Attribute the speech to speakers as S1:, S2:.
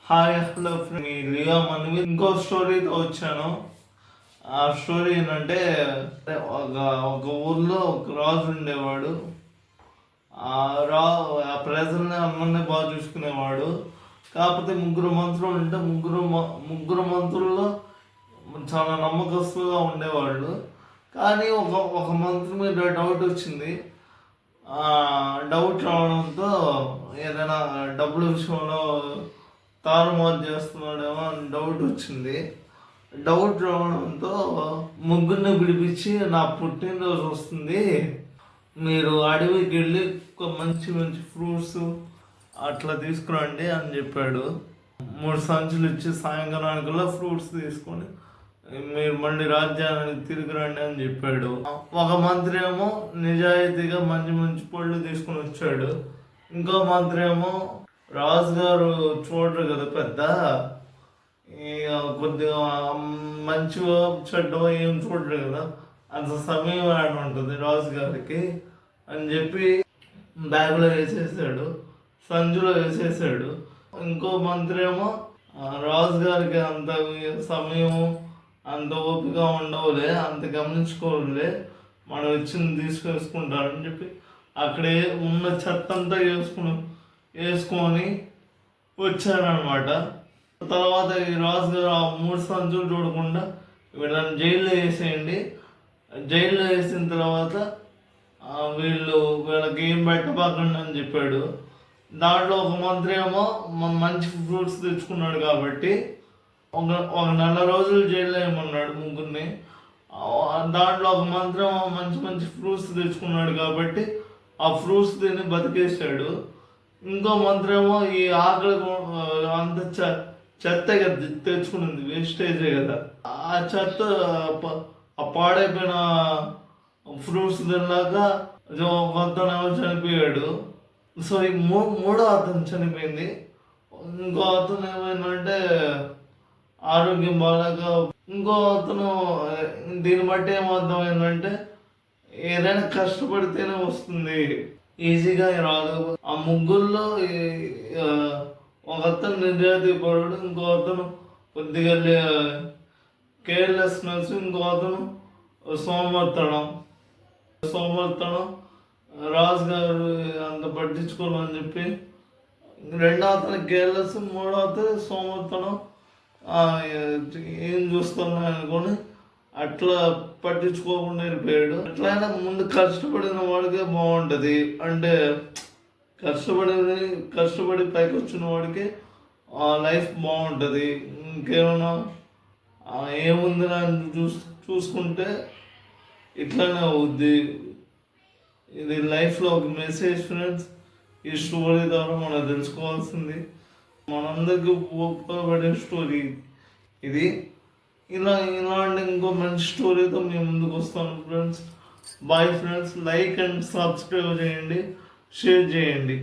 S1: Hi hello friend, Leo మనవి ఇంకో స్టోరీతో వచ్చాను. ఆ స్టోరీ ఏంటంటే ఒక ఒక ఊర్లో ఒక రాజు ఉండేవాడు. ఆ రా ఆ ప్రజల్ని అందరినీ బాగా చూసుకునేవాడు. కాకపోతే ముగ్గురు మంత్రులు ఉంటే ముగ్గురు మంత్రుల్లో చాలా నమ్మకస్తులుగా ఉండేవాళ్ళు. కానీ ఒక ఒక మంత్రి మీద డౌట్ వచ్చింది. డౌట్ రావడంతో ఏదైనా డబ్బుల విషయంలో తారుమారు చేస్తున్నాడేమో అని డౌట్ వచ్చింది. డౌట్ రావడంతో ముగ్గురిని పిలిపించి, నా పుట్టినరోజు వస్తుంది, మీరు అడవికి వెళ్ళి మంచి మంచి ఫ్రూట్స్ అట్లా తీసుకురండి అని చెప్పాడు. 3 సంచులు ఇచ్చి సాయంకాలానికల్లా ఫ్రూట్స్ తీసుకొని మీరు మళ్ళీ రాజ్యానికి తిరిగి రండి అని చెప్పాడు. ఒక మంత్రి ఏమో నిజాయితీగా మంచి మంచి పళ్ళు తీసుకొని వచ్చాడు. ఇంకో మంత్రి ఏమో రాజుగారు చూడరు కదా పెద్ద, కొద్దిగా మంచిగా చెడ్డగా ఏం చూడరు కదా, అంత సమయం ఆడ ఉంటుంది రాజుగారికి అని చెప్పి బ్యాగ్లో వేసేసాడు, సంచులో వేసేసాడు. ఇంకో మంత్రి ఏమో రాజుగారికి అంత సమయం అంత ఓపిక ఉండవులే, అంత గమనించుకోవులే, మనం ఇచ్చింది తీసుకేసుకుంటారని చెప్పి అక్కడే ఉన్న చెత్త అంతా వేసుకొని వచ్చారనమాట. తర్వాత ఈ రాజుగారు ఆ 3 సంచులు చూడకుండా వీళ్ళని జైల్లో వేసేయండి, జైల్లో వేసిన తర్వాత వీళ్ళకి ఏం పెట్టబాకండి అని చెప్పాడు. దాంట్లో ఒక మంత్రి ఏమో మంచి ఫ్రూట్స్ తెచ్చుకున్నాడు కాబట్టి ఒక నెల రోజులు జైల్లో వేయమన్నాడు ముగ్గురిని. దాంట్లో ఒక మంత్రి ఏమో మంచి మంచి ఫ్రూట్స్ తెచ్చుకున్నాడు కాబట్టి ఆ ఫ్రూట్స్ తిని బతికేసాడు. ఇంకో మంత్రి ఏమో ఈ ఆకలి అంత చెత్త కదా తెచ్చుకున్నది, వేస్టేజే కదా, ఆ చెత్త ఆ పాడైపోయిన ఫ్రూట్స్ తిన్నాక అతను చనిపోయాడు. సో ఈ మూడో అతను చనిపోయింది. ఇంకో అతను ఏమైందంటే ఆరోగ్యం బాగాక, ఇంకో అతను దీన్ని బట్టి ఏమర్థమైందంటే ఏదైనా కష్టపడితేనే వస్తుంది, ఈజీగా రాదు. ఆ ముగ్గురులో ఒక అతను నిజాయితీపరుడు, ఇంకో అతను కొద్దిగా కేర్లెస్నెస్, ఇంకో అతను సోమర్తనం. రాజుగారు అంత పట్టించుకోవాలని చెప్పి, రెండో అతను కేర్లెస్, మూడో అతను సోమర్తనం, ఏం చూస్తున్నా అనుకొని అట్లా పట్టించుకోకుండా వెళ్ళిపోయాడు. అట్లయినా ముందు కష్టపడిన వాడికే బాగుంటుంది, అంటే కష్టపడి పైకి వచ్చిన వాడికి లైఫ్ బాగుంటుంది. ఇంకేమైనా ఏముంది అని చూసుకుంటే ఇట్లానే అవుద్ది. ఇది లైఫ్లో ఒక మెసేజ్ ఫ్రెండ్స్. ఈ స్టోరీ ద్వారా మనం తెలుసుకోవాల్సింది, మనందరికీ ఉపయోగపడే స్టోరీ ఇది. ఇలాంటి ఇంకో మంచి స్టోరీతో మేము ముందుకు వస్తాను friends. Bye friends. Like and subscribe చేయండి, షేర్ చేయండి.